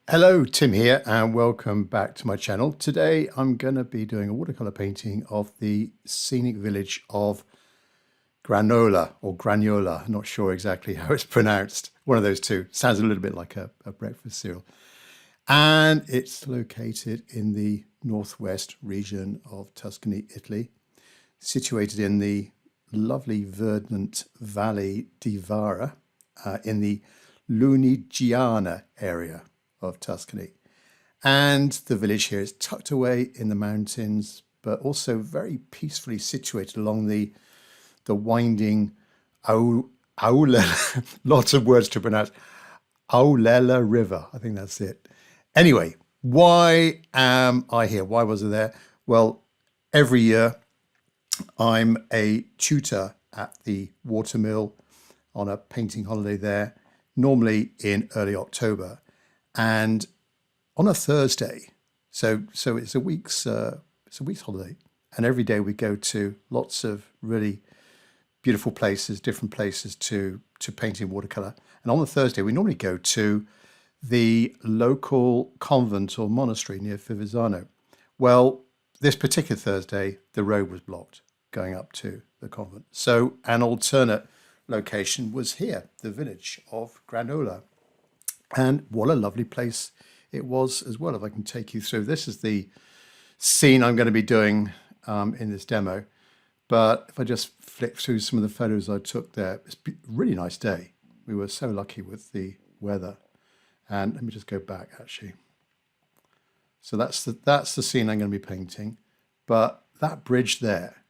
Hello, Tim here, and welcome back to my channel. Today I'm going to be doing a watercolor painting of the scenic village of Granola or Gragnola. I'm not sure exactly how it's pronounced. One of those two. Sounds a little bit like a breakfast cereal. And it's located in the northwest region of Tuscany, Italy, situated in the lovely verdant Valley di Vara in the Lunigiana area of Tuscany. And the village here is tucked away in the mountains, but also very peacefully situated along the winding Aulela, lots of words to pronounce, Aulela River. I think that's it. Anyway, why am I here? Why was I there? Well, every year I'm a tutor at the watermill on a painting holiday there, normally in early October. And on a Thursday, so it's a week's holiday, and every day we go to lots of really beautiful places, different places to paint in watercolor. And on the Thursday, we normally go to the local convent or monastery near Fivizzano. Well, this particular Thursday, the road was blocked going up to the convent. So an alternate location was here, the village of Gragnola. And what a lovely place it was as well. If I can take you through, this is the scene I'm going to be doing in this demo. But if I just flick through some of the photos I took there, it's a really nice day. We were so lucky with the weather. And let me just go back actually. So that's the scene I'm going to be painting. But that bridge there,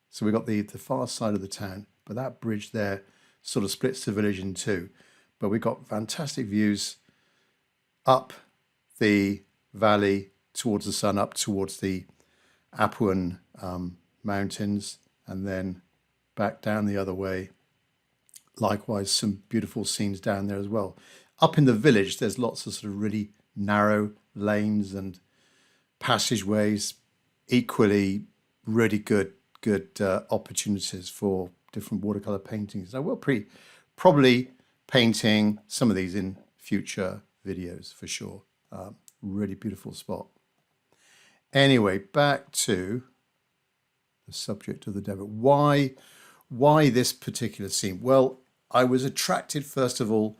so we've got the far side of the town, but that bridge there sort of splits the village in two. But we've got fantastic views up the valley towards the sun, up towards the Apuan mountains, and then back down the other way. Likewise, some beautiful scenes down there as well. Up in the village, there's lots of sort of really narrow lanes and passageways, equally really good opportunities for different watercolor paintings. I will probably painting some of these in future videos for sure. Really beautiful spot. Anyway, back to the subject of the demo. Why this particular scene? Well, I was attracted first of all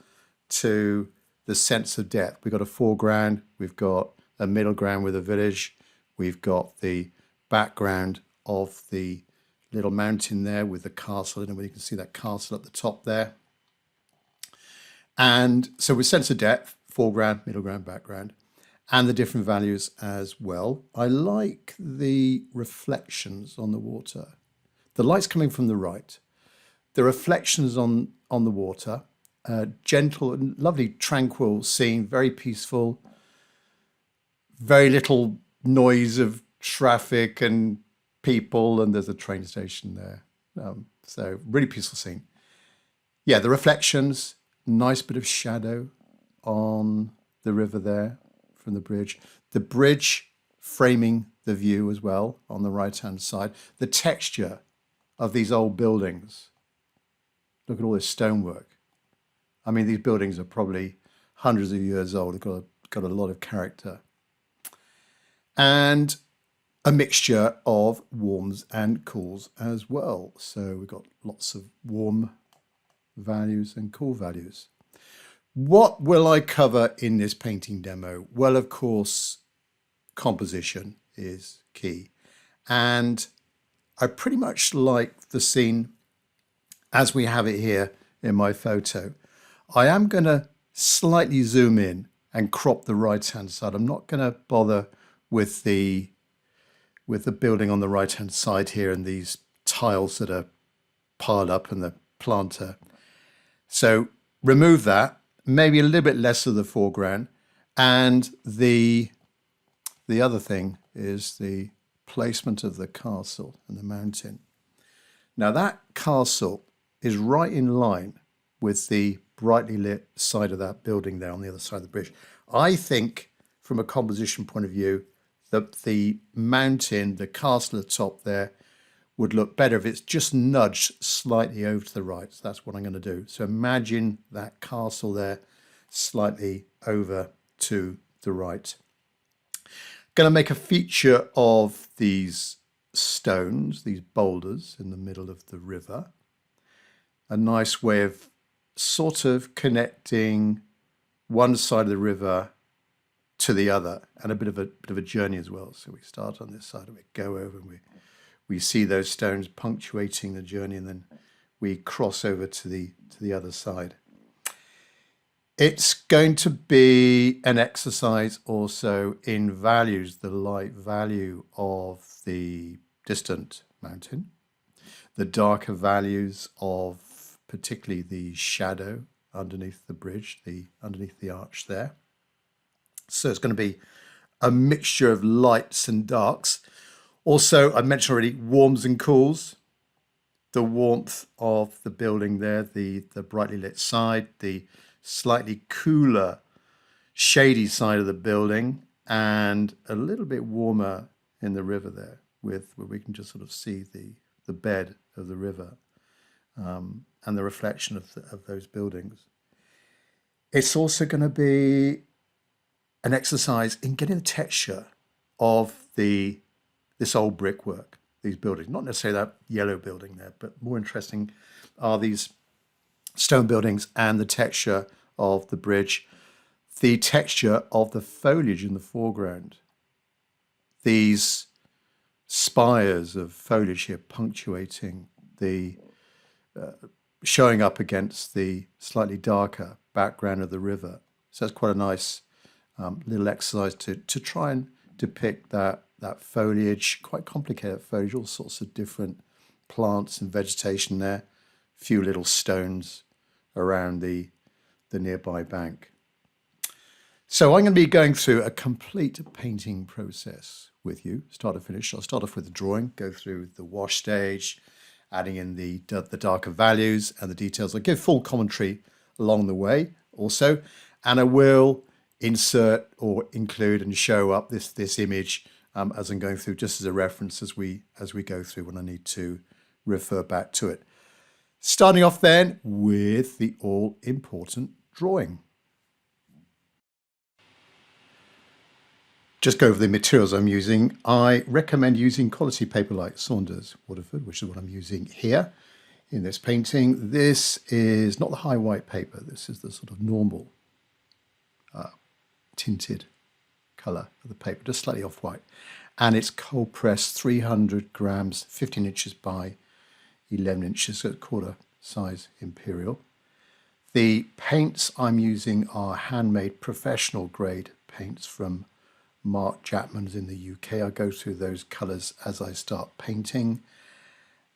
to the sense of depth. We've got a foreground, we've got a middle ground with a village, we've got the background of the little mountain there with the castle. I don't know whether you can see that castle at the top there. And so with sense of depth, foreground, middle ground, background, and the different values as well. I like the reflections on the water. The light's coming from the right. The reflections on the water, gentle and lovely, tranquil scene, very peaceful, very little noise of traffic and people, and there's a train station there. So really peaceful scene. Yeah, the reflections, nice bit of shadow on the river there from the bridge. The bridge framing the view as well on the right-hand side. The texture of these old buildings. Look at all this stonework. I mean, these buildings are probably hundreds of years old. They've got a lot of character. And a mixture of warms and cools as well. So we've got lots of warm values and cool values. What will I cover in this painting demo? Well, of course, composition is key. And I pretty much like the scene as we have it here in my photo. I am going to slightly zoom in and crop the right-hand side. I'm not going to bother with the building on the right-hand side here and these tiles that are piled up and the planter. So remove that, maybe a little bit less of the foreground. And the other thing is the placement of the castle and the mountain. Now that castle is right in line with the brightly lit side of that building there on the other side of the bridge. I think from a composition point of view, that the mountain, the castle at the top there, would look better if it's just nudged slightly over to the right. So that's what I'm going to do. So imagine that castle there slightly over to the right. Going to make a feature of these stones, these boulders in the middle of the river. A nice way of sort of connecting one side of the river to the other, and a bit of a journey as well. So we start on this side and we go over and we see those stones punctuating the journey, and then we cross over to the other side. It's going to be an exercise also in values, the light value of the distant mountain, the darker values of particularly the shadow underneath the bridge, underneath the arch there. So it's going to be a mixture of lights and darks. Also, I mentioned already, warms and cools. The warmth of the building there, the brightly lit side, the slightly cooler, shady side of the building, and a little bit warmer in the river there, where we can just sort of see the bed of the river and the reflection of those buildings. It's also going to be an exercise in getting the texture of this old brickwork, these buildings. Not necessarily that yellow building there, but more interesting are these stone buildings and the texture of the bridge, the texture of the foliage in the foreground. These spires of foliage here punctuating showing up against the slightly darker background of the river. So it's quite a nice little exercise to try and depict that foliage, quite complicated foliage, all sorts of different plants and vegetation there, a few little stones around the nearby bank. So I'm going to be going through a complete painting process with you, start to finish. I'll start off with the drawing, go through the wash stage, adding in the darker values and the details. I'll give full commentary along the way also, and I will insert or include and show up this image as I'm going through, just as a reference as we go through when I need to refer back to it. Starting off then with the all-important drawing. Just go over the materials I'm using. I recommend using quality paper like Saunders Waterford, which is what I'm using here in this painting. This is not the high white paper. This is the sort of normal tinted colour of the paper, just slightly off-white. And it's cold pressed 300 grams, 15 inches by 11 inches, so quarter size imperial. The paints I'm using are handmade professional grade paints from Mark Chapman's in the UK. I go through those colours as I start painting,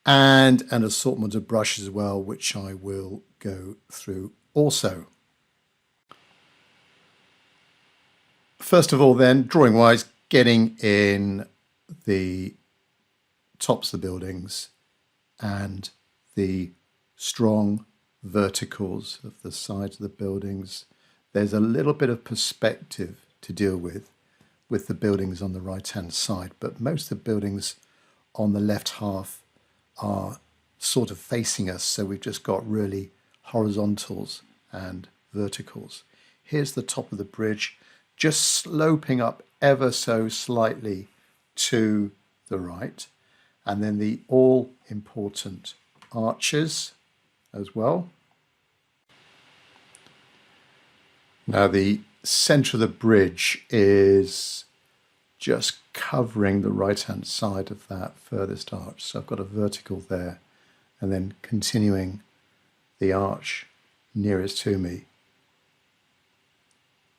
and an assortment of brushes as well, which I will go through also. First of all then, drawing wise, getting in the tops of the buildings and the strong verticals of the sides of the buildings. There's a little bit of perspective to deal with the buildings on the right hand side, but most of the buildings on the left half are sort of facing us, so we've just got really horizontals and verticals. Here's the top of the bridge, just sloping up ever so slightly to the right, and then the all important arches as well. Now the center of the bridge is just covering the right hand side of that furthest arch, so I've got a vertical there and then continuing the arch nearest to me.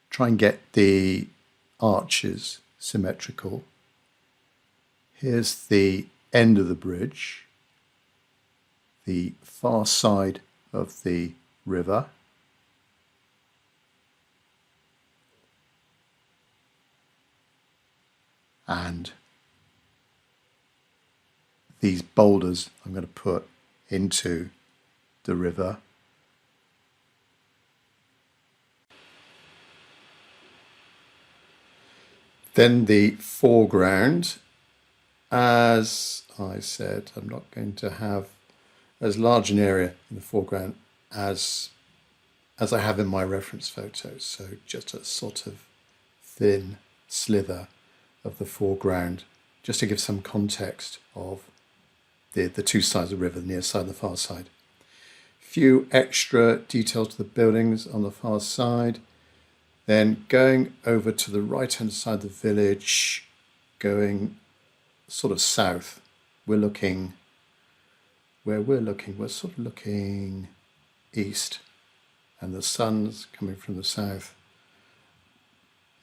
Try and get the arches symmetrical. Here's the end of the bridge, the far side of the river. And these boulders I'm going to put into the river. Then the foreground, as I said, I'm not going to have as large an area in the foreground as I have in my reference photos. So just a sort of thin slither of the foreground, just to give some context of the two sides of the river, the near side and the far side. Few extra details to the buildings on the far side. Then going over to the right-hand side of the village, going sort of south, we're looking east, and the sun's coming from the south.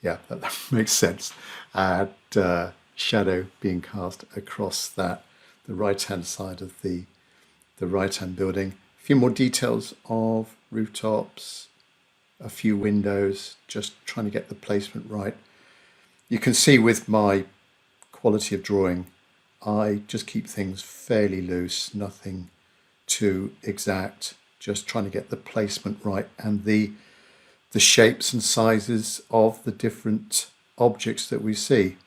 Yeah, that makes sense. And shadow being cast across the right-hand side of the right-hand building. A few more details of rooftops, a few windows, just trying to get the placement right. You can see with my quality of drawing, I just keep things fairly loose, nothing too exact, just trying to get the placement right and the shapes and sizes of the different objects that we see.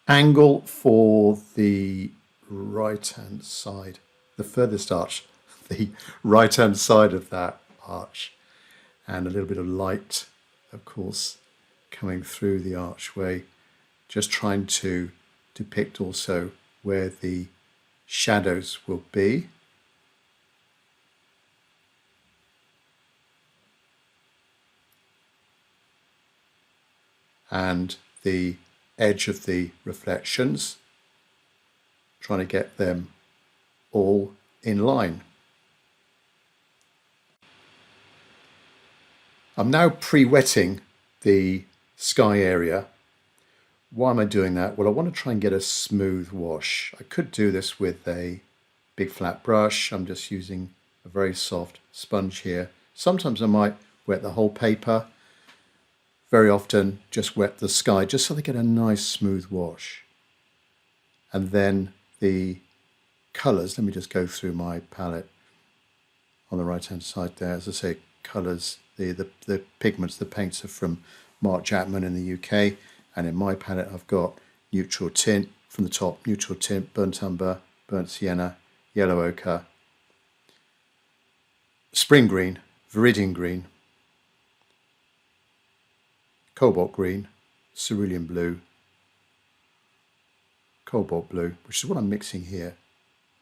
Angle for the right-hand side, the furthest arch, the right-hand side of that arch, and a little bit of light, of course, coming through the archway, just trying to depict also where the shadows will be. And the edge of the reflections, trying to get them all in line. I'm now pre-wetting the sky area. Why am I doing that? Well, I want to try and get a smooth wash. I could do this with a big flat brush. I'm just using a very soft sponge here. Sometimes I might wet the whole paper. Very often just wet the sky just so they get a nice smooth wash. And then the colours, let me just go through my palette on the right hand side there. As I say, colours, the pigments, the paints are from Mark Jackman in the UK, and in my palette I've got neutral tint from the top, neutral tint, burnt umber, burnt sienna, yellow ochre, spring green, viridian green, cobalt green, cerulean blue, cobalt blue, which is what I'm mixing here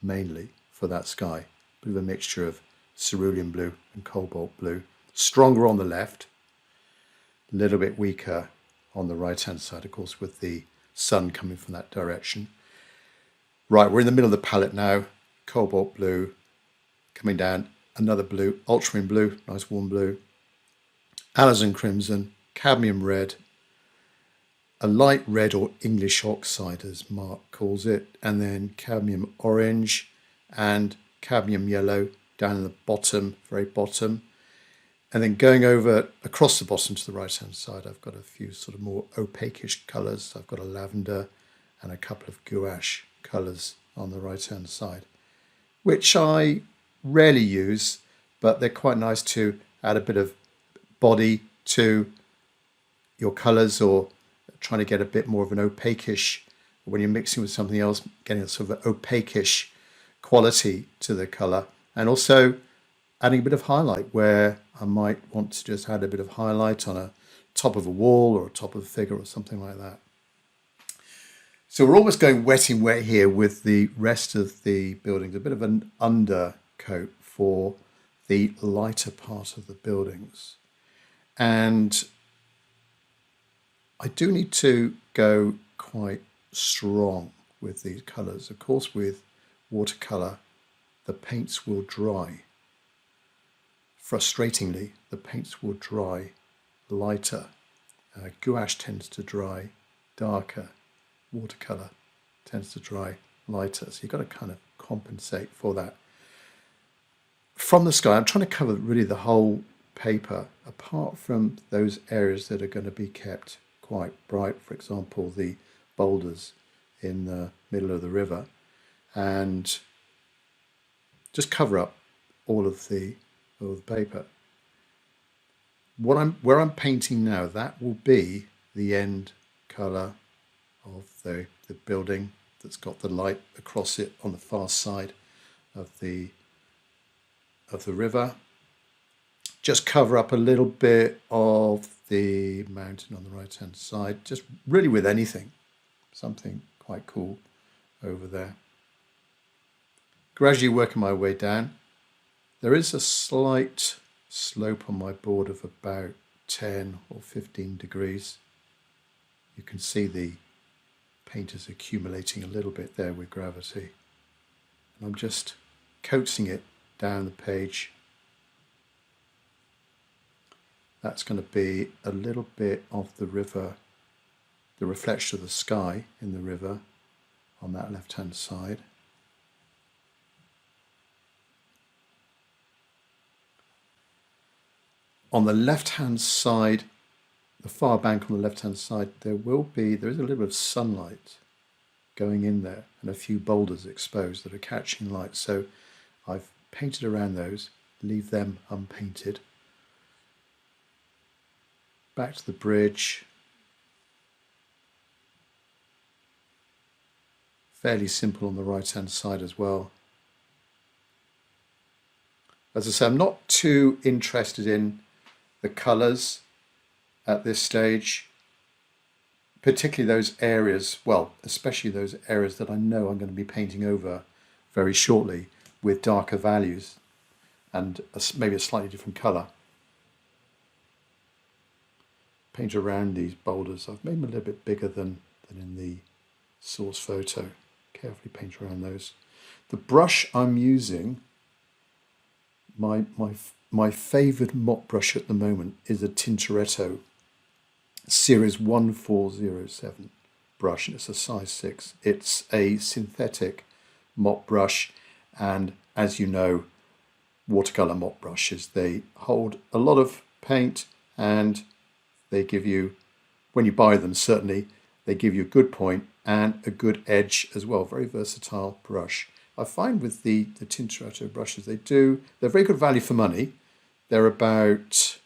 mainly for that sky. A bit of a mixture of cerulean blue and cobalt blue. Stronger on the left, a little bit weaker on the right hand side, of course, with the sun coming from that direction. Right, we're in the middle of the palette now. Cobalt blue coming down, another blue, ultramarine blue, nice warm blue, alizarin crimson, cadmium red, a light red or English oxide as Mark calls it, and then cadmium orange and cadmium yellow down in the bottom, very bottom. And then going over across the bottom to the right hand side, I've got a few sort of more opaquish colours. I've got a lavender and a couple of gouache colours on the right hand side, which I rarely use, but they're quite nice to add a bit of body to your colours, or trying to get a bit more of an opaquish, when you're mixing with something else, getting a sort of an opaquish quality to the colour, and also adding a bit of highlight where I might want to just add a bit of highlight on a top of a wall or a top of a figure or something like that. So we're almost going wet in wet here with the rest of the buildings, a bit of an undercoat for the lighter part of the buildings. And I do need to go quite strong with these colours. Of course, with watercolour, the paints will dry. Frustratingly, the paints will dry lighter. Gouache tends to dry darker. Watercolour tends to dry lighter. So you've got to kind of compensate for that. From the sky, I'm trying to cover really the whole paper, apart from those areas that are going to be kept quite bright. For example, the boulders in the middle of the river, and just cover up all of the paper. Where I'm painting now, that will be the end colour of the building that's got the light across it on the far side of the river. Just cover up a little bit of the mountain on the right hand side, just really with anything, something quite cool over there. Gradually working my way down. There is a slight slope on my board of about 10 or 15 degrees. You can see the paint is accumulating a little bit there with gravity. And I'm just coaxing it down the page. That's going to be a little bit of the river, the reflection of the sky in the river on that left-hand side. On the left-hand side, the far bank on the left-hand side, there is a little bit of sunlight going in there and a few boulders exposed that are catching light. So I've painted around those, leave them unpainted. Back to the bridge. Fairly simple on the right-hand side as well. As I say, I'm not too interested in the colours at this stage, particularly those areas, well, especially those areas that I know I'm going to be painting over very shortly with darker values and maybe a slightly different colour. Paint around these boulders. I've made them a little bit bigger than in the source photo. Carefully paint around those. The brush I'm using, my favoured mop brush at the moment is a Tintoretto Series 1407 brush, and it's a size 6. It's a synthetic mop brush, and as you know, watercolour mop brushes, they hold a lot of paint, and they give you, when you buy them certainly, they give you a good point and a good edge as well. Very versatile brush. I find with the Tintoretto brushes, they're very good value for money. They're about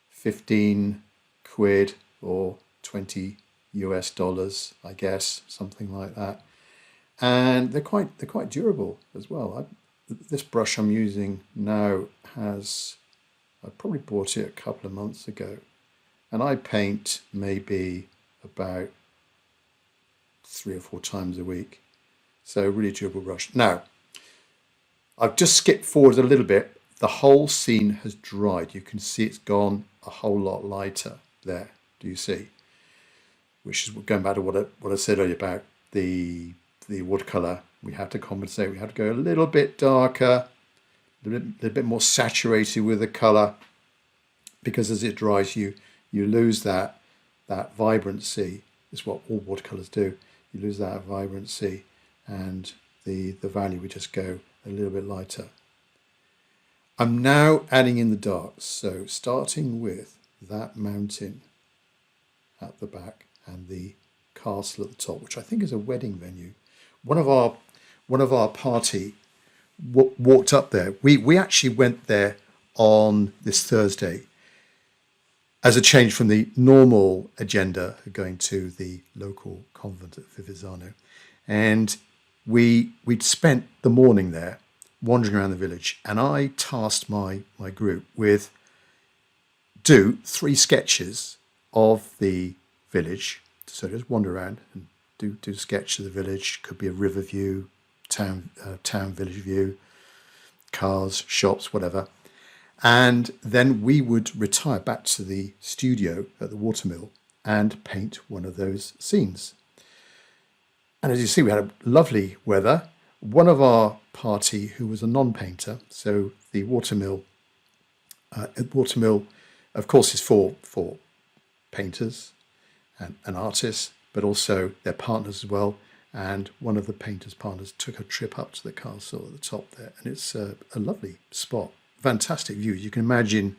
15 quid or 20 US dollars, I guess, something like that. And they're quite durable as well. This brush I'm using now I probably bought it a couple of months ago, and I paint maybe about 3 or 4 times a week. So really durable brush. Now, I've just skipped forward a little bit. The whole scene has dried. You can see it's gone a whole lot lighter there. Do you see? Which is going back to what I said earlier about the watercolor. We had to compensate. We had to go a little bit darker, a little bit more saturated with the color, because as it dries, you lose that vibrancy. Is what all watercolors do. You lose that vibrancy, and the value would just go a little bit lighter. I'm now adding in the darks, so starting with that mountain at the back and the castle at the top, which I think is a wedding venue. One of our party walked up there. We actually went there on this Thursday as a change from the normal agenda of going to the local convent at Fivizzano. And we'd spent the morning there wandering around the village, and I tasked my group with do 3 sketches of the village. So just wander around and do sketch of the village. Could be a river view, town village view, cars, shops, whatever. And then we would retire back to the studio at the watermill and paint one of those scenes. And as you see, we had lovely weather. One of our party who was a non-painter, so the watermill, of course, is for painters and artists, but also their partners as well. And one of the painters' partners took a trip up to the castle at the top there, and it's a lovely spot. Fantastic views. You can imagine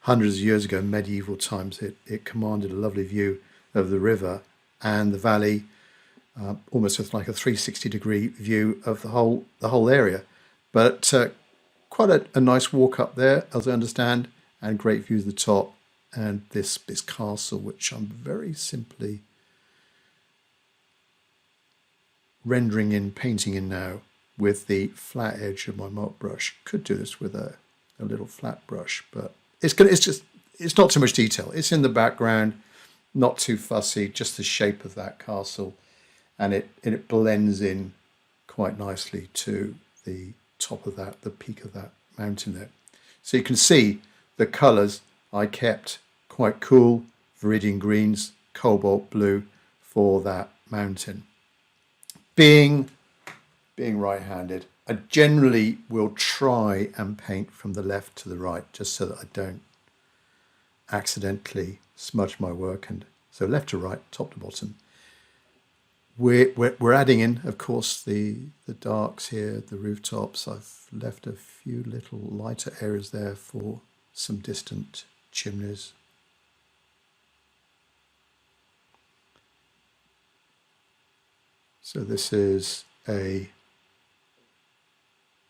hundreds of years ago, medieval times, it commanded a lovely view of the river and the valley, almost with like a 360-degree view of the whole area. But quite a nice walk up there, as I understand, and great views of the top, and this castle, which I'm very simply rendering in, painting in now with the flat edge of my mop brush. Could do this with a little flat brush, but it's just it's not too much detail. It's in the background, not too fussy, just the shape of that castle, and it blends in quite nicely to the top of that, the peak of that mountain there. So you can see the colours I kept quite cool, viridian greens, cobalt blue for that mountain. Being right-handed, I generally will try and paint from the left to the right, just so that I don't accidentally smudge my work. And so left to right, top to bottom. We're adding in, of course, the darks here, the rooftops. I've left a few little lighter areas there for some distant chimneys. So this is a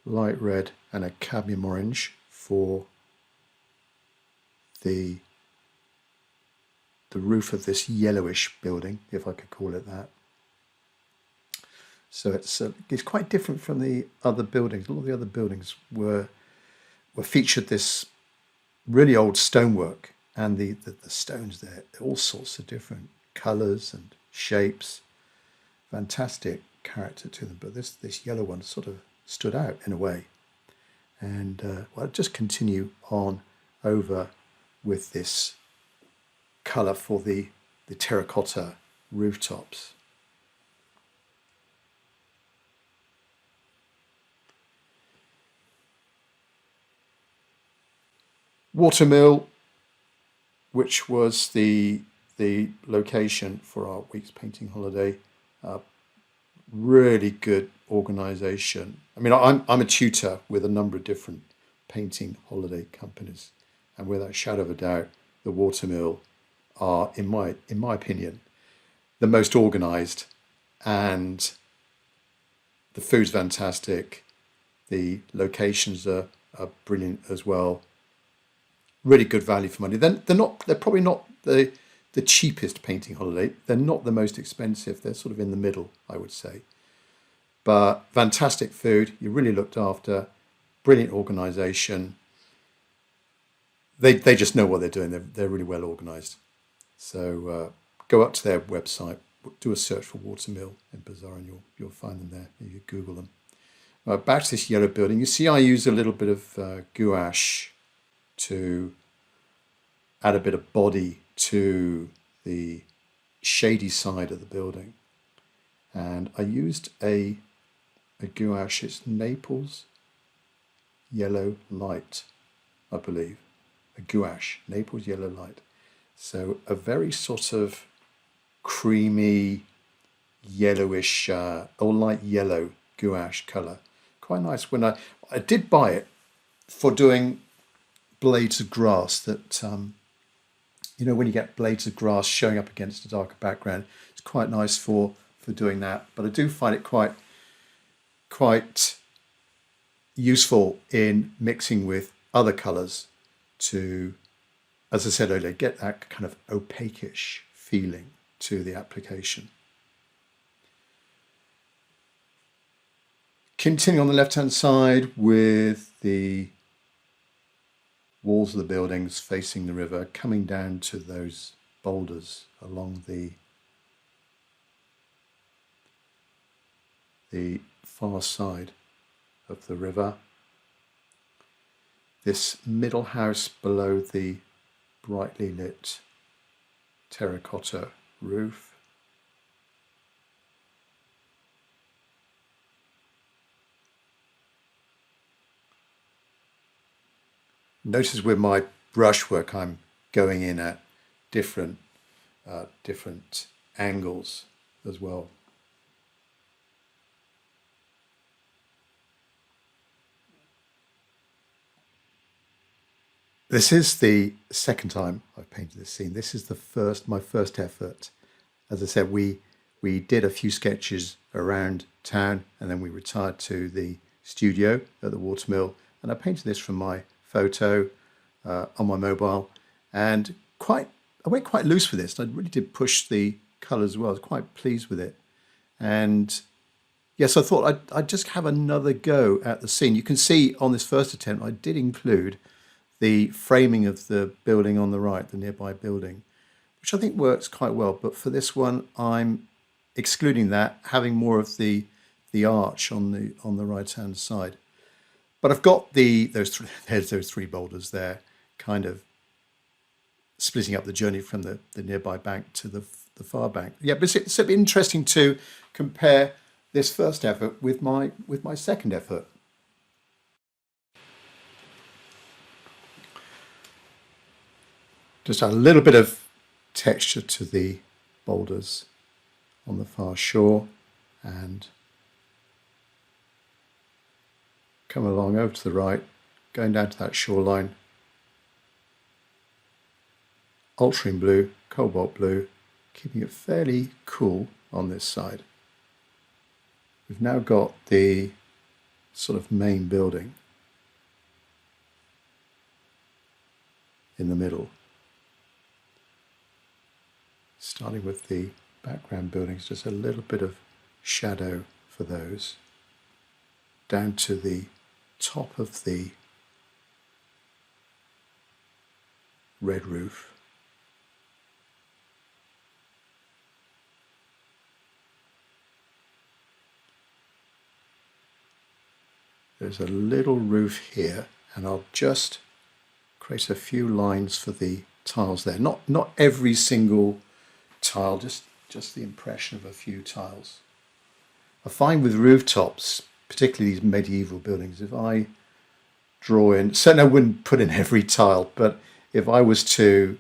light red and a cadmium orange for the roof of this yellowish building, if I could call it that. So it's quite different from the other buildings. A lot of the other buildings were featured this really old stonework, and the stones there, all sorts of different colours and shapes. Fantastic character to them, but this yellow one sort of stood out in a way. And well, I'll just continue on over with this colour for the terracotta rooftops. Watermill, which was the location for our week's painting holiday, really good organisation. I mean, I'm a tutor with a number of different painting holiday companies, and without a shadow of a doubt, the Watermill are, in my opinion, the most organised, and the food's fantastic. The locations are brilliant as well. Really good value for money. They're probably not the cheapest painting holiday. They're not the most expensive. They're sort of in the middle, I would say. But fantastic food. You're really looked after. Brilliant organisation. They just know what they're doing. They're really well organised. So go up to their website, do a search for Watermill in Bazaar, and you'll find them there. You Google them. Back to this yellow building. You see, I use a little bit of gouache to add a bit of body to the shady side of the building, and I used a gouache. It's Naples Yellow Light, I believe. A gouache, Naples Yellow Light. So a very sort of creamy yellowish or light yellow gouache colour. Quite nice. When I did buy it for doing blades of grass that, you know, when you get blades of grass showing up against a darker background, it's quite nice for doing that. But I do find it quite useful in mixing with other colours to, as I said earlier, get that kind of opaquish feeling to the application. Continue on the left-hand side with the walls of the buildings facing the river, coming down to those boulders along the far side of the river. This middle house below the brightly lit terracotta roof. Notice with my brushwork, I'm going in at different angles as well. This is the second time I've painted this scene. This is my first effort. As I said, we did a few sketches around town, and then we retired to the studio at the Watermill, and I painted this from my photo on my mobile, and I went quite loose with this. I really did push the colours well. I was quite pleased with it, and yes, I thought I'd just have another go at the scene. You can see on this first attempt I did include the framing of the building on the right, the nearby building, which I think works quite well. But for this one, I'm excluding that, having more of the arch on the right hand side. But I've got those three boulders there, kind of splitting up the journey from the nearby bank to the far bank. Yeah, but it's interesting to compare this first effort with my second effort. Just add a little bit of texture to the boulders on the far shore and come along over to the right, going down to that shoreline. Ultramarine blue, cobalt blue, keeping it fairly cool on this side. We've now got the sort of main building in the middle. Starting with the background buildings, just a little bit of shadow for those. Down to the top of the red roof. There's a little roof here, and I'll just create a few lines for the tiles there. Not every single tile, just the impression of a few tiles. I find with rooftops, particularly these medieval buildings, if I draw in, certainly I wouldn't put in every tile, but if I was to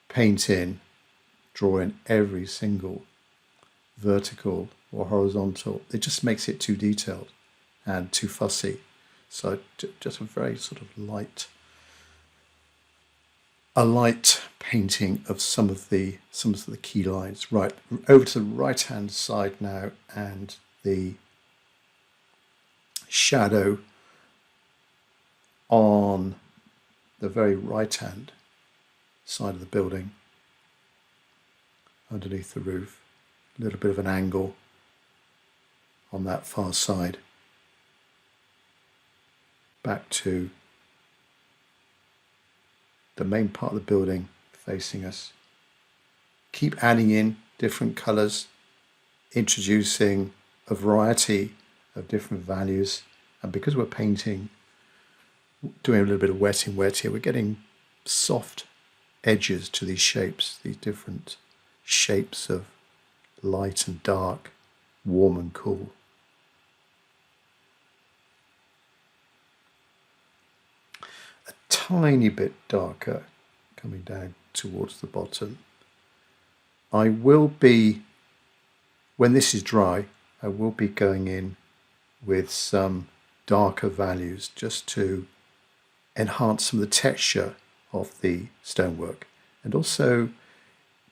paint in, draw in every single vertical or horizontal, it just makes it too detailed and too fussy. So just a very sort of light painting of some of the key lines. Right, over to the right hand side now, and the shadow on the very right hand side of the building underneath the roof. A little bit of an angle on that far side. Back to the main part of the building facing us. Keep adding in different colours, introducing a variety of different values. And because we're painting, doing a little bit of wet in wet here, we're getting soft edges to these shapes, these different shapes of light and dark, warm and cool. A tiny bit darker coming down towards the bottom. I will be, when this is dry, I will be going in with some darker values just to enhance some of the texture of the stonework, and also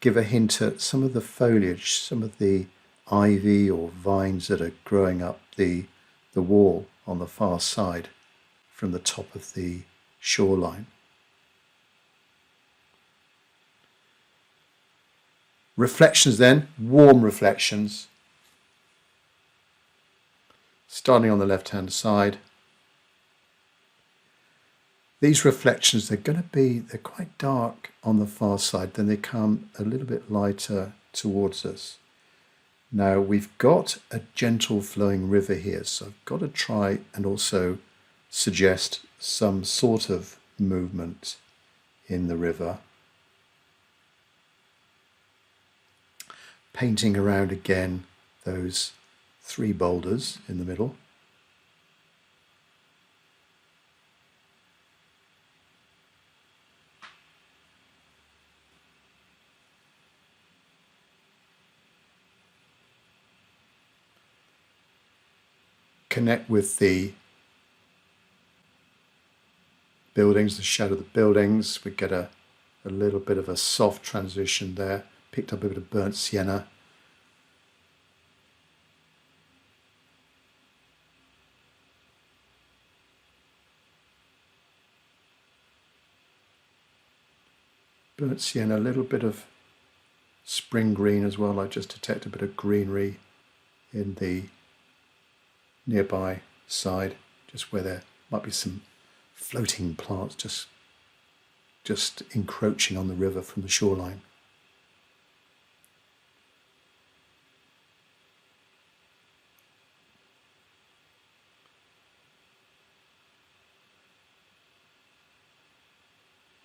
give a hint at some of the foliage, some of the ivy or vines that are growing up the wall on the far side from the top of the shoreline. Reflections then, warm reflections. Starting on the left-hand side. These reflections, they're quite dark on the far side, then they come a little bit lighter towards us. Now we've got a gentle flowing river here, so I've got to try and also suggest some sort of movement in the river. Painting around again those three boulders in the middle. Connect with the buildings, the shadow of the buildings. We get a little bit of a soft transition there. Picked up a bit of burnt sienna. Burnt sienna, a little bit of spring green as well. I just detect a bit of greenery in the nearby side, just where there might be some floating plants just encroaching on the river from the shoreline.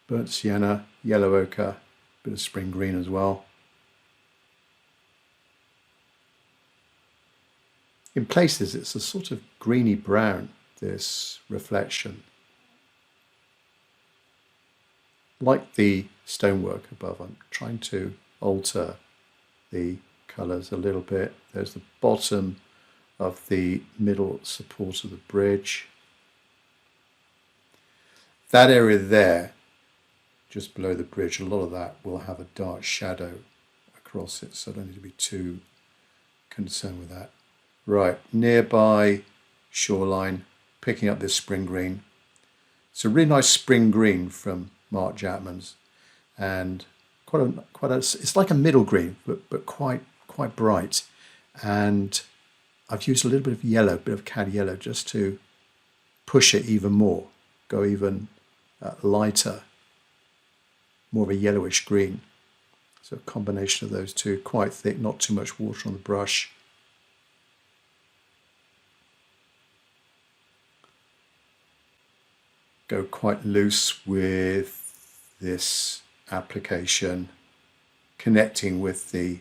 Burnt sienna, yellow ochre, bit of spring green as well. In places it's a sort of greeny brown, this reflection. Like the stonework above, I'm trying to alter the colours a little bit. There's the bottom of the middle support of the bridge. That area there, just below the bridge, a lot of that will have a dark shadow across it, so I don't need to be too concerned with that. Right, nearby shoreline, picking up this spring green. It's a really nice spring green from Mark Jatman's, and it's like a middle green, but quite bright. And I've used a little bit of yellow, a bit of cad yellow, just to push it even more, go even lighter, more of a yellowish green. So a combination of those two, quite thick, not too much water on the brush. Go quite loose with this application, connecting with the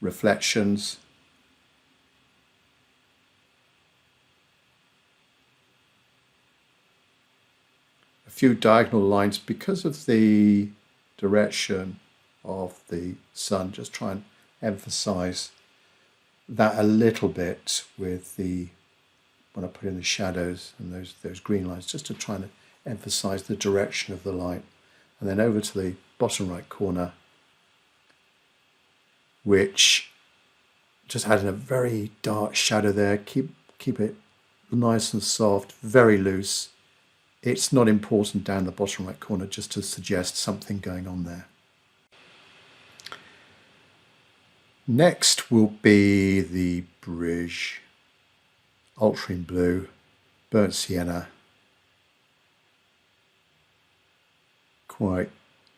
reflections. A few diagonal lines because of the direction of the sun, just try and emphasize that a little bit with the, when I put in the shadows and those green lines, just to try and emphasize the direction of the light. And then over to the bottom right corner, which just adding a very dark shadow there. Keep it nice and soft, very loose. It's not important down the bottom right corner, just to suggest something going on there. Next will be the bridge. Ultramarine blue, burnt sienna,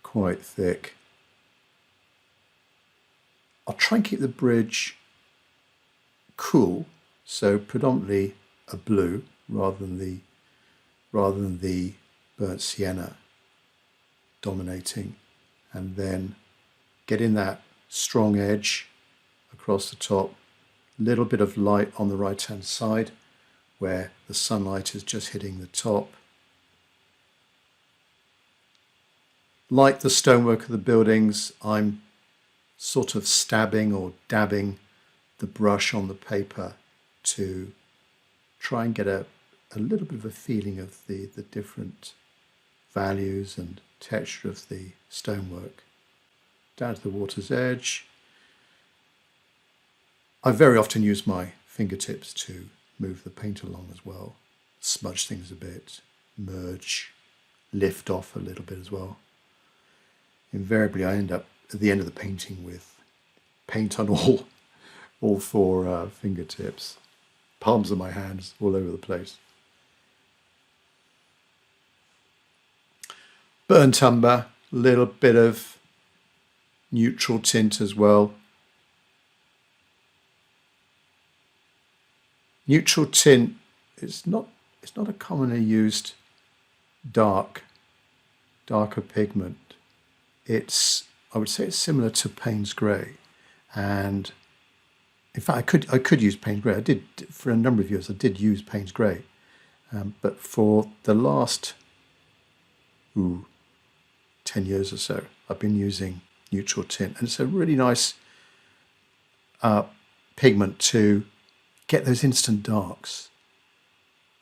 quite thick. I'll try and keep the bridge cool, so predominantly a blue rather than the burnt sienna dominating, and then getting that strong edge across the top. Little bit of light on the right hand side where the sunlight is just hitting the top. Like the stonework of the buildings, I'm sort of stabbing or dabbing the brush on the paper to try and get a little bit of a feeling of the different values and texture of the stonework. Down to the water's edge. I very often use my fingertips to move the paint along as well, smudge things a bit, merge, lift off a little bit as well. Invariably I end up at the end of the painting with paint on all four fingertips, palms of my hands all over the place. Burnt umber, little bit of neutral tint as well. Neutral tint is not a commonly used darker pigment. I would say it's similar to Payne's Grey, and in fact I could use Payne's Grey. I did for a number of years. I did use Payne's Grey, but for the last 10 years or so, I've been using neutral tint, and it's a really nice pigment to get those instant darks,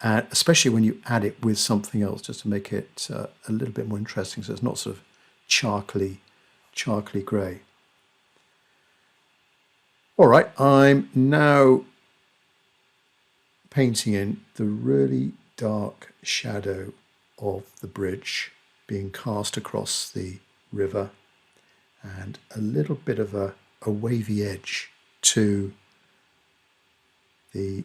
and especially when you add it with something else, just to make it a little bit more interesting, so it's not sort of charcoaly grey. All right, I'm now painting in the really dark shadow of the bridge being cast across the river, and a little bit of a wavy edge to the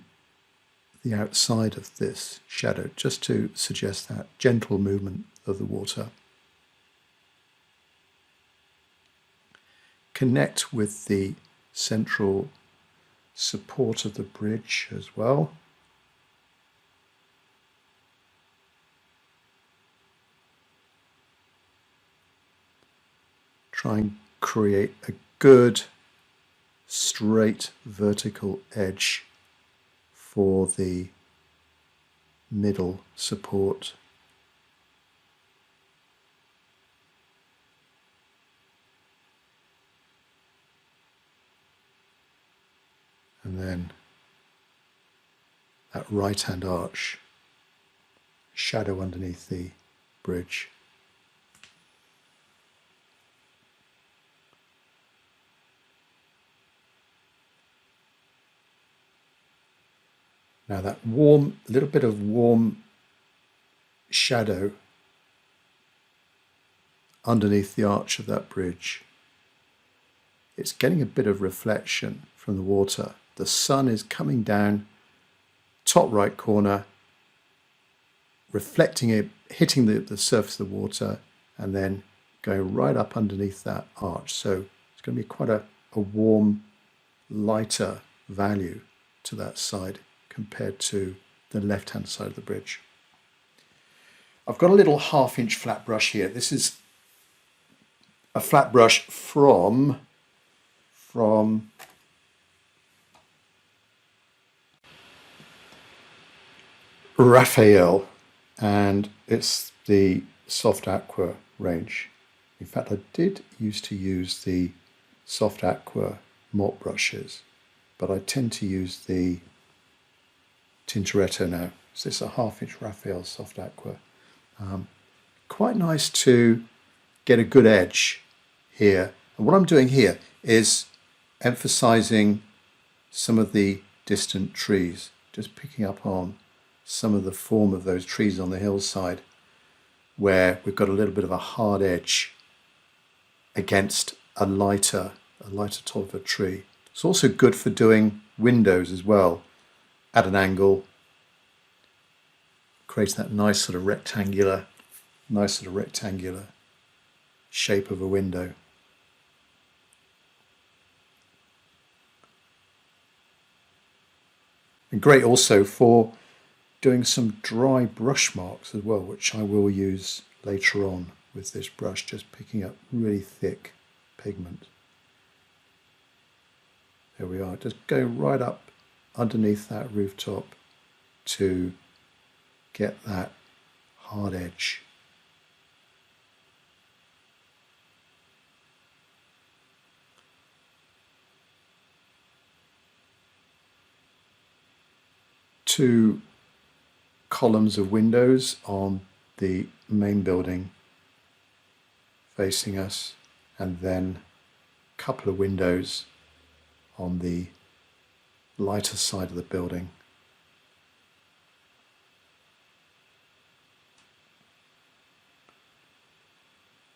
the outside of this shadow, just to suggest that gentle movement of the water. Connect with the central support of the bridge as well. Try and create a good straight vertical edge for the middle support. And then that right-hand arch, shadow underneath the bridge. Now that warm, little bit of warm shadow underneath the arch of that bridge, it's getting a bit of reflection from the water. The sun is coming down, top right corner, reflecting it, hitting the surface of the water, and then going right up underneath that arch. So it's going to be quite a warm, lighter value to that side compared to the left-hand side of the bridge. I've got a little 1/2-inch flat brush here. This is a flat brush from Raphael, and it's the Soft Aqua range. In fact, I did used to use the Soft Aqua mop brushes, but I tend to use the Tintoretto now. So this is a 1/2-inch Raphael Soft Aqua. Quite nice to get a good edge here. And what I'm doing here is emphasizing some of the distant trees, just picking up on some of the form of those trees on the hillside where we've got a little bit of a hard edge against a lighter top of a tree. It's also good for doing windows as well at an angle. Creates that nice sort of rectangular shape of a window. And great also for doing some dry brush marks as well, which I will use later on with this brush, just picking up really thick pigment. There we are, just go right up underneath that rooftop to get that hard edge. Two columns of windows on the main building facing us, and then a couple of windows on the lighter side of the building.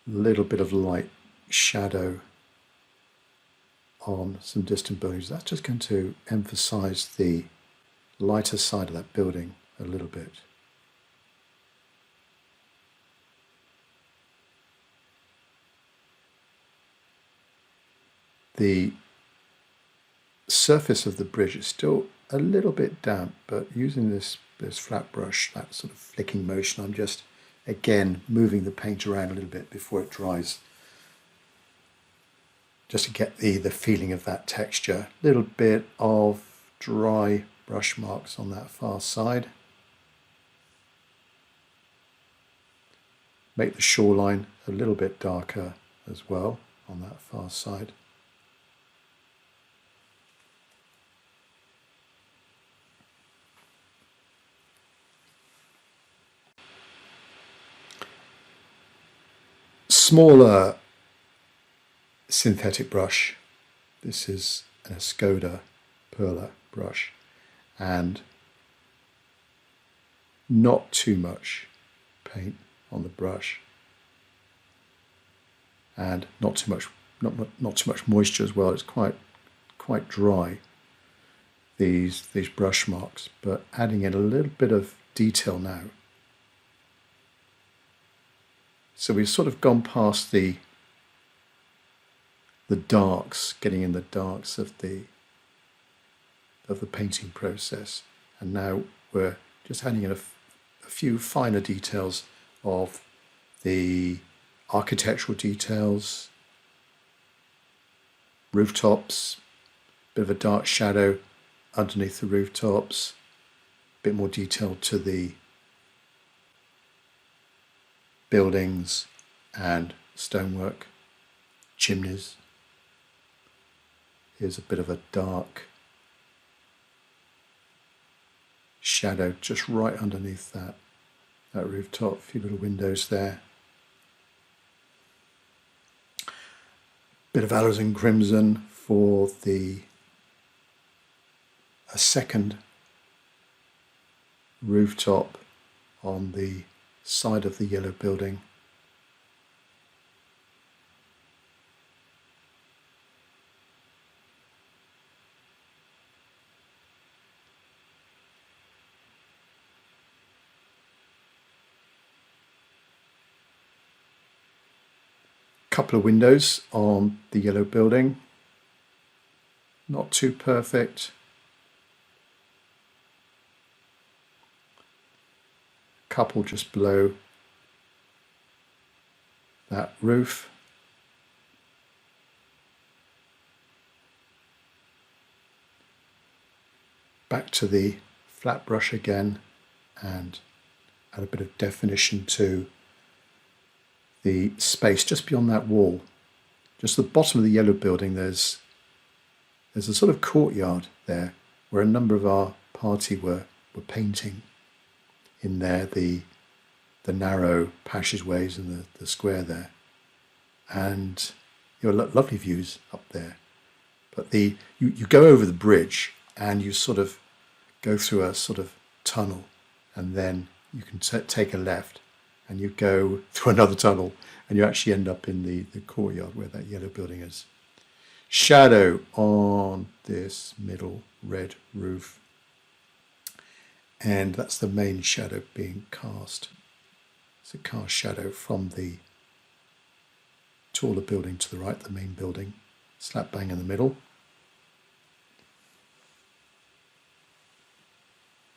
A little bit of light shadow on some distant buildings. That's just going to emphasize the lighter side of that building a little bit. The surface of the bridge is still a little bit damp, but using this flat brush, that sort of flicking motion, I'm just again moving the paint around a little bit before it dries, just to get the feeling of that texture. A little bit of dry brush marks on that far side. Make the shoreline a little bit darker as well on that far side. Smaller synthetic brush. This is an Escoda Perla brush, and not too much paint on the brush, and not too much moisture as well. It's quite dry. these brush marks, but adding in a little bit of detail now. So we've sort of gone past the darks, getting in the darks of the painting process, and now we're just adding in a few finer details of the architectural details, rooftops, bit of a dark shadow underneath the rooftops, a bit more detail to the buildings and stonework, chimneys. Here's a bit of a dark shadow just right underneath that rooftop, a few little windows there. Bit of alizarin crimson for a second rooftop on the side of the yellow building. Couple of windows on the yellow building, not too perfect. Couple just below that roof. Back to the flat brush again and add a bit of definition to the space just beyond that wall. Just at the bottom of the yellow building, there's a sort of courtyard there where a number of our party were painting in there, the narrow passageways and the square there. And you know, lovely views up there. But you go over the bridge and you sort of go through a sort of tunnel, and then you can take a left and you go through another tunnel and you actually end up in the courtyard where that yellow building is. Shadow on this middle red roof. And that's the main shadow being cast. It's a cast shadow from the taller building to the right, the main building, slap bang in the middle.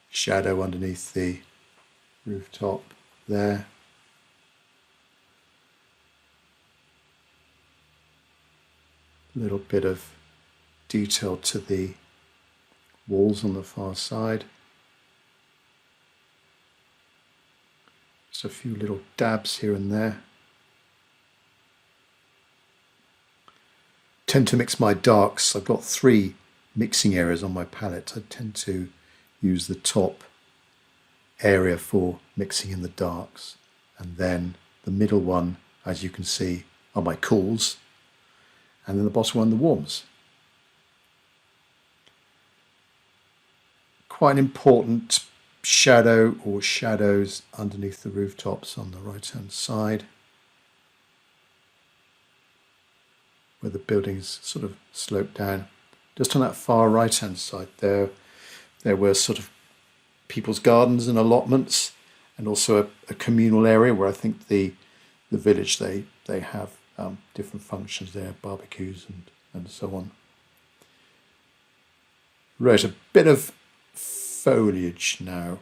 Shadow underneath the rooftop there. A little bit of detail to the walls on the far side. Just a few little dabs here and there. Tend to mix my darks. I've got 3 mixing areas on my palette. I tend to use the top area for mixing in the darks, and then the middle one, as you can see, are my cools, and then the bottom one, the warms. Quite an important shadow or shadows underneath the rooftops on the right hand side, where the buildings sort of slope down. Just on that far right hand side there were sort of people's gardens and allotments, and also a communal area where I think the village they have different functions there, barbecues and so on. Right, a bit of foliage now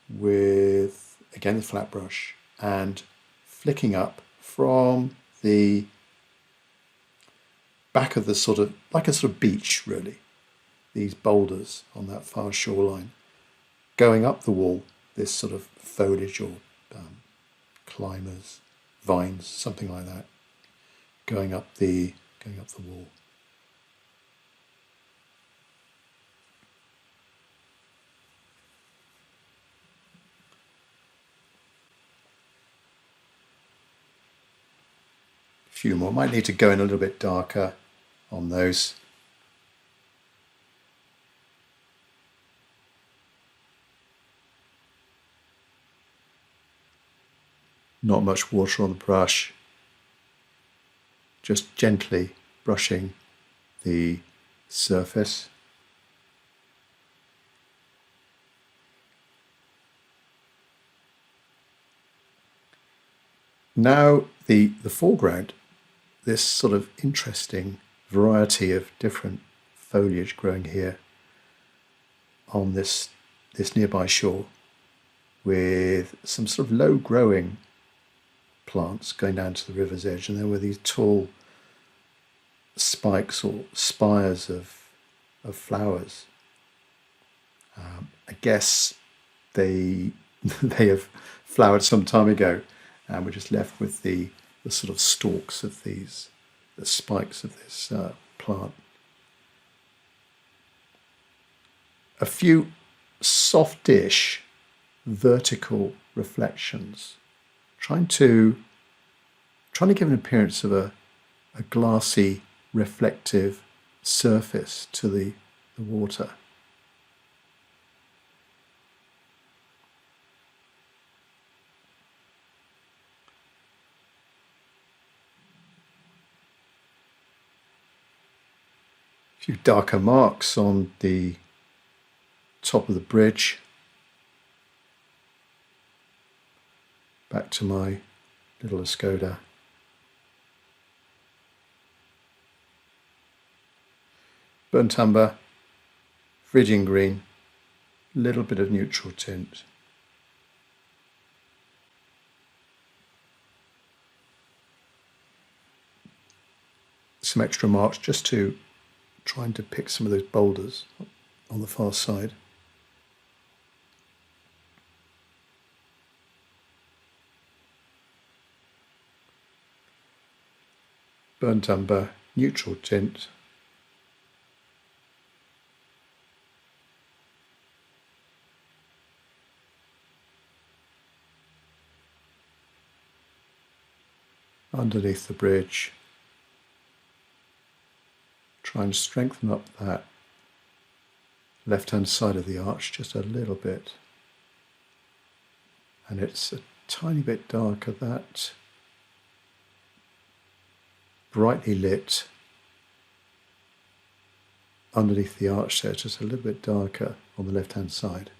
with again the flat brush and flicking up from the back of the sort of like a sort of beach really, these boulders on that far shoreline, going up the wall, this sort of foliage or climbers, vines, something like that, going up the wall. A few more. Might need to go in a little bit darker on those. Not much water on the brush, just gently brushing the surface. Now the foreground, this sort of interesting variety of different foliage growing here on this nearby shore, with some sort of low growing plants going down to the river's edge, and then with these tall spikes or spires of flowers. I guess they they have flowered some time ago, and we're just left with the sort of stalks of these, the spikes of this plant. A few softish vertical reflections, trying to give an appearance of a glassy, reflective surface to the water. A few darker marks on the top of the bridge. Back to my little Escoda. Burnt umber, Phrygian green, little bit of neutral tint. Some extra marks just to try and depict some of those boulders on the far side. Burnt umber, neutral tint. Underneath the bridge, try and strengthen up that left-hand side of the arch just a little bit. And it's a tiny bit darker, that brightly lit underneath the arch there, just a little bit darker on the left-hand side.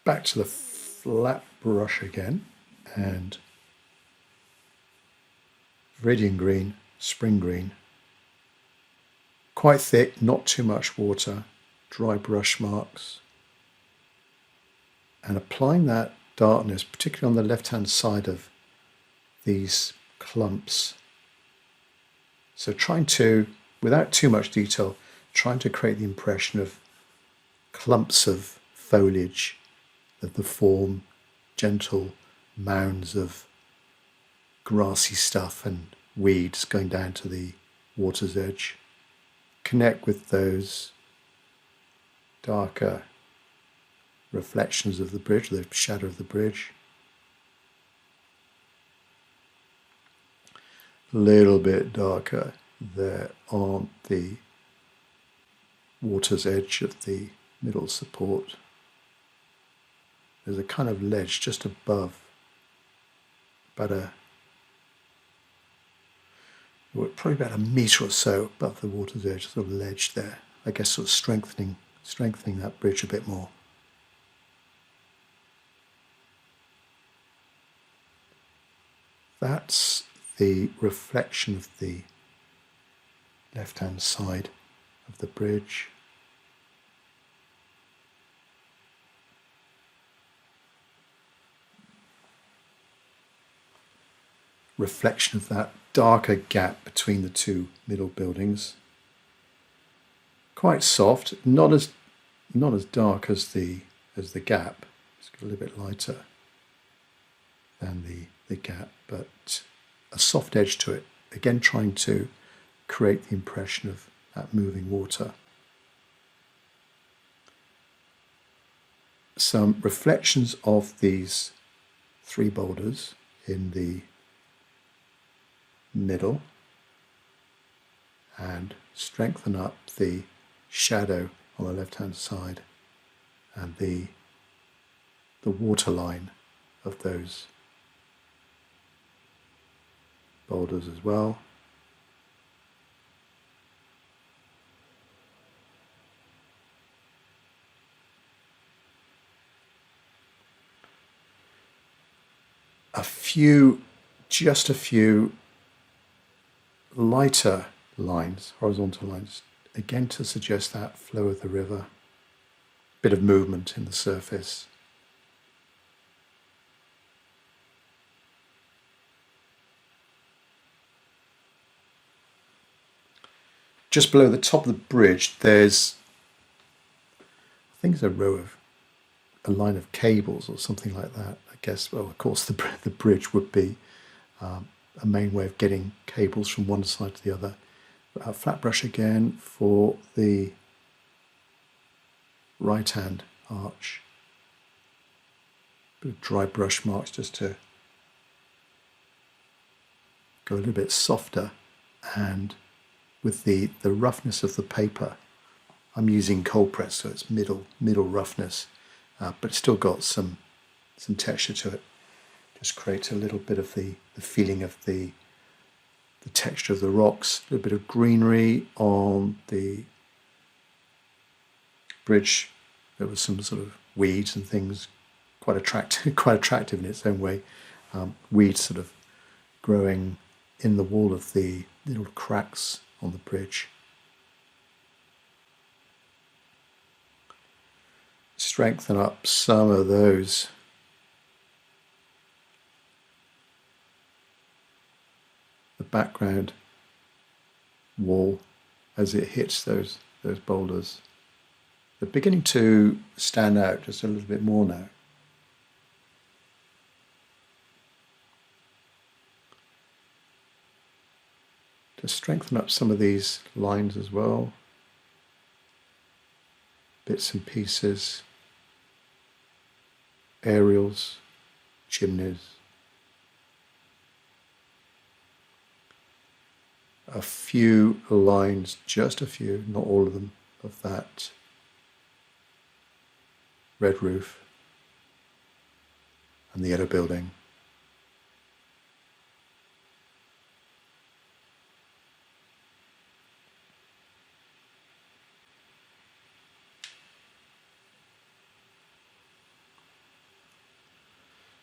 Back to the flat brush again, and Phrygian green, spring green, quite thick, not too much water, dry brush marks, and applying that darkness, particularly on the left-hand side of these clumps. So trying to, without too much detail, trying to create the impression of clumps of foliage of the form, gentle mounds of grassy stuff and weeds going down to the water's edge. Connect with those darker reflections of the bridge, the shadow of the bridge. A little bit darker there on the water's edge of the middle support. There's a kind of ledge just above, probably about a metre or so above the water's edge, sort of ledge there. I guess sort of strengthening that bridge a bit more. That's the reflection of the left-hand side of the bridge. Reflection of that darker gap between the two middle buildings. Quite soft, not as dark as the gap. It's a little bit lighter than the gap, but a soft edge to it. Again, trying to create the impression of that moving water. Some reflections of these three boulders in the middle, and strengthen up the shadow on the left hand side and the water line of those boulders as well. just a few lighter lines, horizontal lines, again to suggest that flow of the river, bit of movement in the surface. Just below the top of the bridge, there's, I think it's a line of cables or something like that. I guess, well, of course, the bridge would be a main way of getting cables from one side to the other. Flat brush again for the right-hand arch. Bit of dry brush marks just to go a little bit softer, and with the roughness of the paper, I'm using cold press, so it's middle roughness, but it's still got some texture to it. Just creates a little bit of the feeling of the texture of the rocks. A little bit of greenery on the bridge. There was some sort of weeds and things, quite attractive in its own way. Weeds sort of growing in the wall of the little cracks on the bridge. Strengthen up some of those. The background wall as it hits those boulders. They're beginning to stand out just a little bit more now. To strengthen up some of these lines as well. Bits and pieces, aerials, chimneys. A few lines, just a few, not all of them, of that red roof and the yellow building.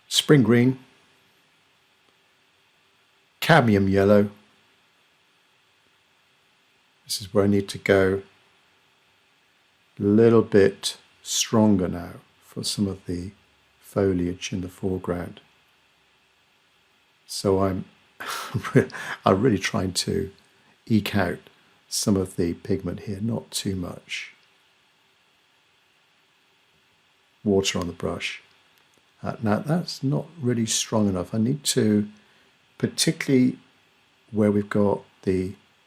Spring green, cadmium yellow. This is where I need to go a little bit stronger now for some of the foliage in the foreground. So I'm really trying to eke out some of the pigment here, not too much. Water on the brush. Now that's not really strong enough. I need to, particularly where we've got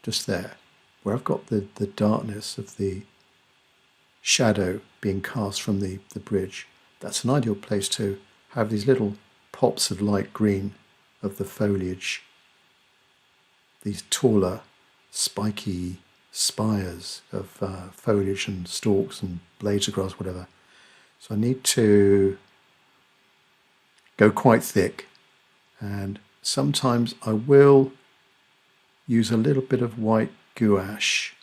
just there, where I've got the darkness of the shadow being cast from the bridge, that's an ideal place to have these little pops of light green of the foliage, these taller, spiky spires of foliage and stalks and blades of grass, whatever. So I need to go quite thick, and sometimes I will use a little bit of white gouache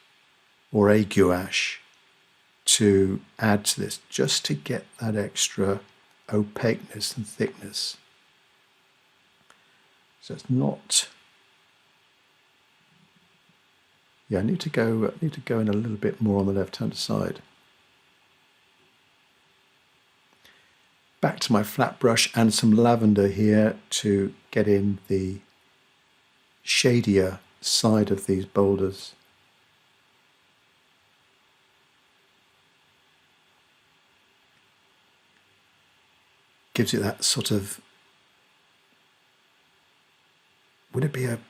or a gouache to add to this, just to get that extra opaqueness and thickness. So it's not. Yeah, I need to go in a little bit more on the left-hand side. Back to my flat brush and some lavender here to get in the shadier side of these boulders. Gives it that sort of, would it be a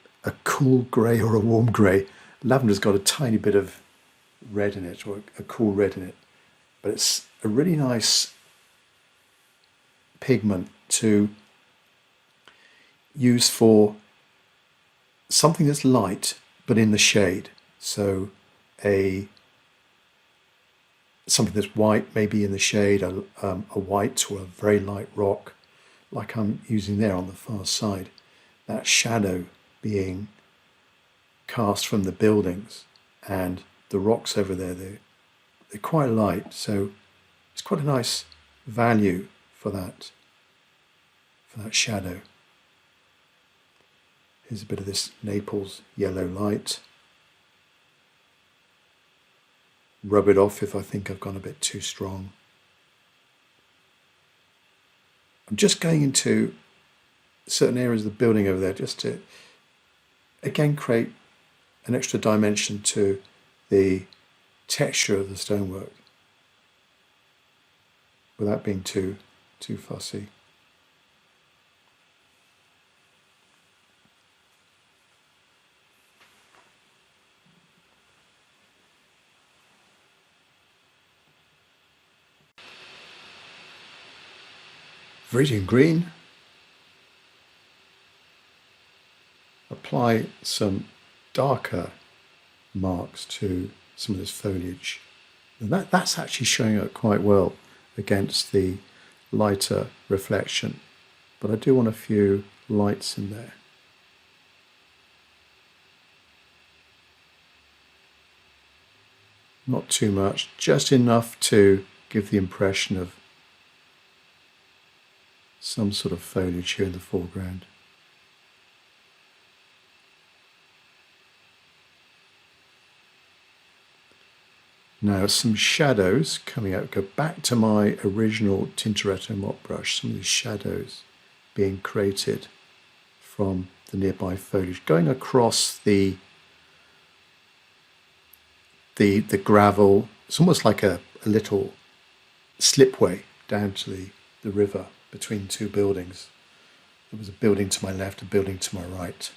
cool grey or a warm grey? Lavender's got a tiny bit of red in it, or a cool red in it, but it's a really nice pigment to use for something that's light but in the shade. So something that's white, maybe in the shade, a white or a very light rock, like I'm using there on the far side. That shadow being cast from the buildings, and the rocks over there, they're quite light, so it's quite a nice value for that shadow. Here's a bit of this Naples yellow light. Rub it off if I think I've gone a bit too strong. I'm just going into certain areas of the building over there just to, again, create an extra dimension to the texture of the stonework without being too fussy. Viridian green. Apply some darker marks to some of this foliage. And that's actually showing up quite well against the lighter reflection. But I do want a few lights in there. Not too much, just enough to give the impression of some sort of foliage here in the foreground. Now some shadows coming out. Go back to my original Tintoretto mop brush. Some of these shadows being created from the nearby foliage, going across the gravel. It's almost like a little slipway down to the river between two buildings. There was a building to my left, a building to my right.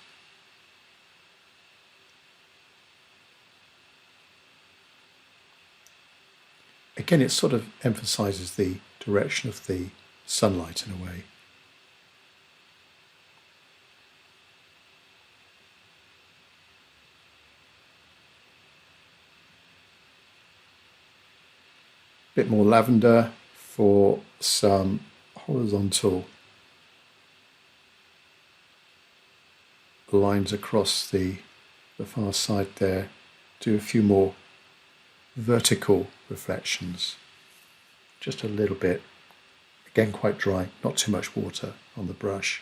Again, it sort of emphasizes the direction of the sunlight in a way. Bit more lavender for some horizontal lines across the far side there. Do a few more vertical reflections, just a little bit, again quite dry, not too much water on the brush.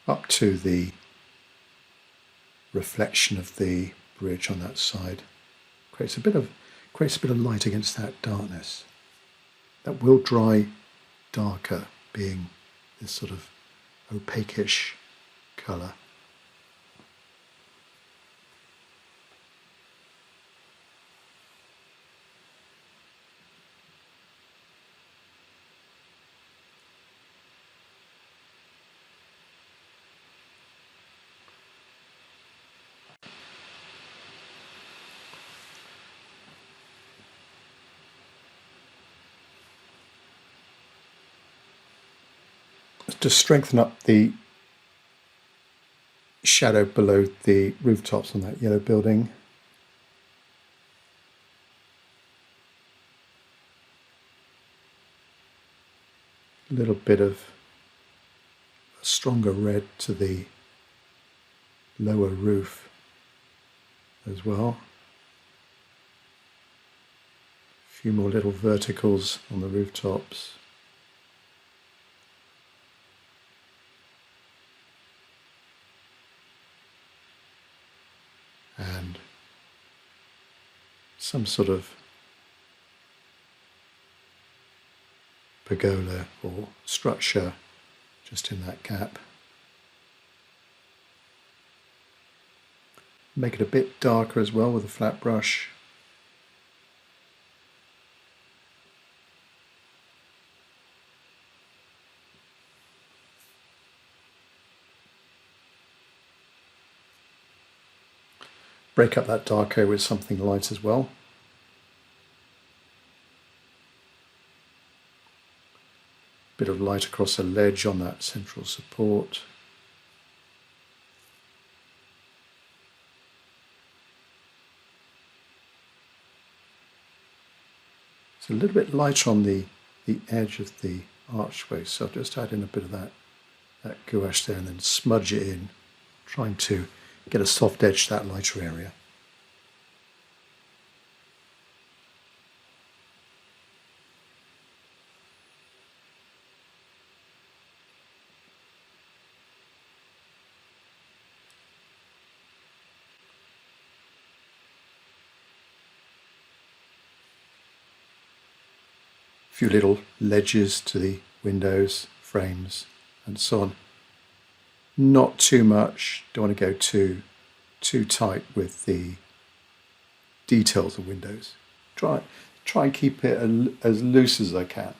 Up to the reflection of the bridge on that side, creates a bit of light against that darkness. That will dry darker, being this sort of opaquish colour. To strengthen up the shadow below the rooftops on that yellow building. A little bit of a stronger red to the lower roof as well. A few more little verticals on the rooftops. And some sort of pergola or structure just in that gap. Make it a bit darker as well with a flat brush. Break up that darker with something light as well. Bit of light across a ledge on that central support. It's a little bit lighter on the edge of the archway, so I'll just add in a bit of that gouache there and then smudge it in, trying to get a soft edge to that lighter area. few little ledges to the windows, frames, and so on. Not too much, don't want to go too tight with the details of windows. Try and keep it as loose as I can.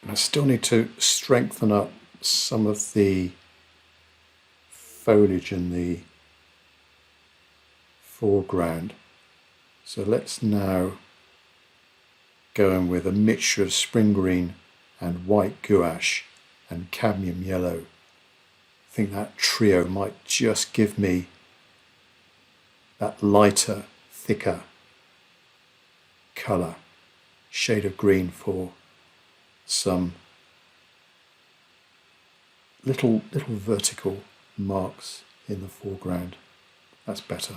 I still need to strengthen up some of the foliage in the foreground. So let's now go in with a mixture of spring green and white gouache and cadmium yellow. I think that trio might just give me that lighter, thicker colour, shade of green for some little vertical marks in the foreground. That's better.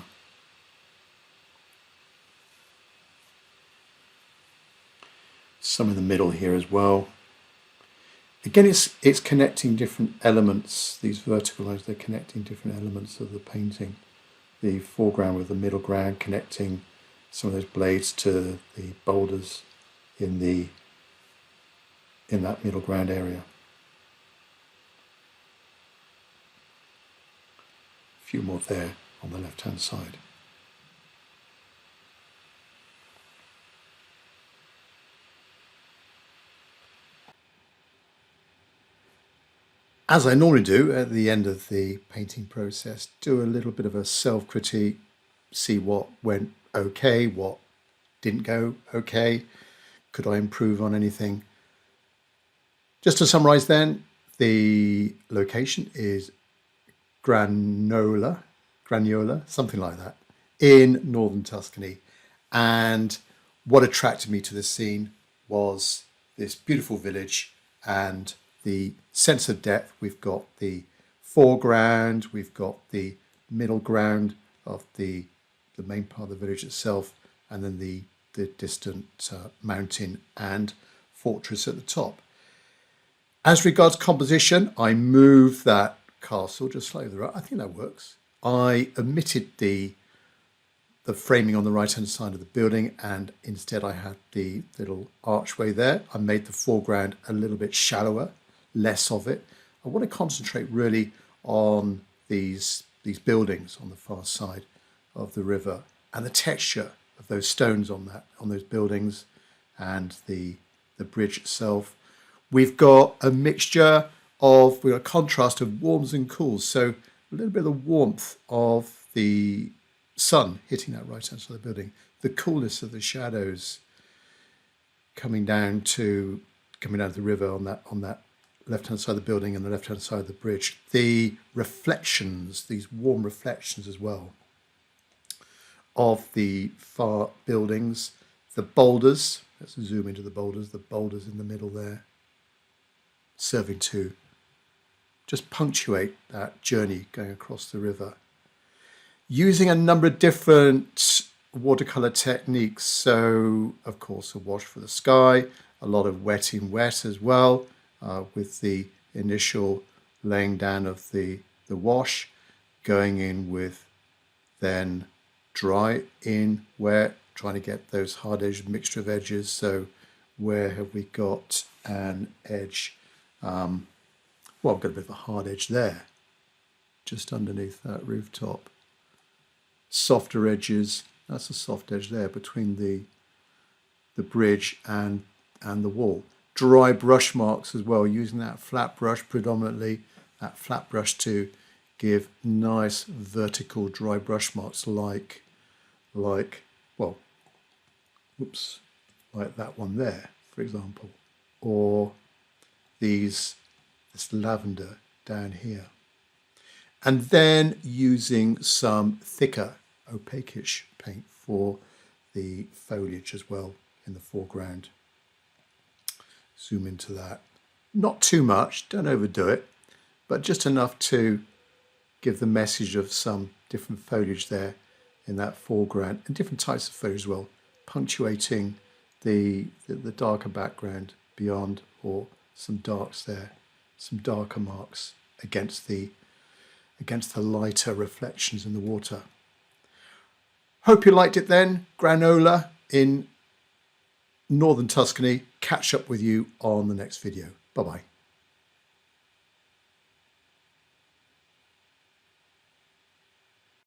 Some in the middle here as well. Again, it's connecting different elements. These vertical lines, they're connecting different elements of the painting. The foreground with the middle ground, connecting some of those blades to the boulders in that middle ground area. A few more there on the left hand side. As I normally do at the end of the painting process, do a little bit of a self-critique, see what went okay, what didn't go okay, could I improve on anything. Just to summarise then, the location is Gragnola, something like that, in northern Tuscany. And what attracted me to this scene was this beautiful village and the sense of depth. We've got the foreground, we've got the middle ground of the main part of the village itself, and then the distant mountain and fortress at the top. As regards composition, I moved that castle just slightly to the right. I think that works. I omitted the framing on the right hand side of the building, and instead I had the little archway there. I made the foreground a little bit shallower, less of it. I want to concentrate really on these buildings on the far side of the river and the texture of those stones on those buildings and the bridge itself. We've got a mixture of, we've got a contrast of warms and cools. So a little bit of the warmth of the sun hitting that right hand side of the building, the coolness of the shadows coming down to the river on that left hand side of the building and the left hand side of the bridge. The reflections, these warm reflections as well of the far buildings, the boulders. Let's zoom into the boulders in the middle there, serving to just punctuate that journey going across the river. Using a number of different watercolor techniques. So, of course, a wash for the sky, a lot of wet in wet as well, with the initial laying down of the wash, going in with then dry in wet, trying to get those hard-edged mixture of edges. So where have we got an edge? Well, I've got a bit of a hard edge there, just underneath that rooftop. Softer edges, that's a soft edge there between the bridge and the wall. Dry brush marks as well, using that flat brush predominantly, that flat brush to give nice vertical dry brush marks like that one there, for example, or this lavender down here. And then using some thicker opaquish paint for the foliage as well in the foreground. Zoom into that. Not too much, don't overdo it, but just enough to give the message of some different foliage there in that foreground, and different types of foliage as well. punctuating the darker background beyond, or some darks there, some darker marks against the lighter reflections in the water. Hope you liked it then. Gragnola in northern Tuscany. Catch up with you on the next video. Bye-bye.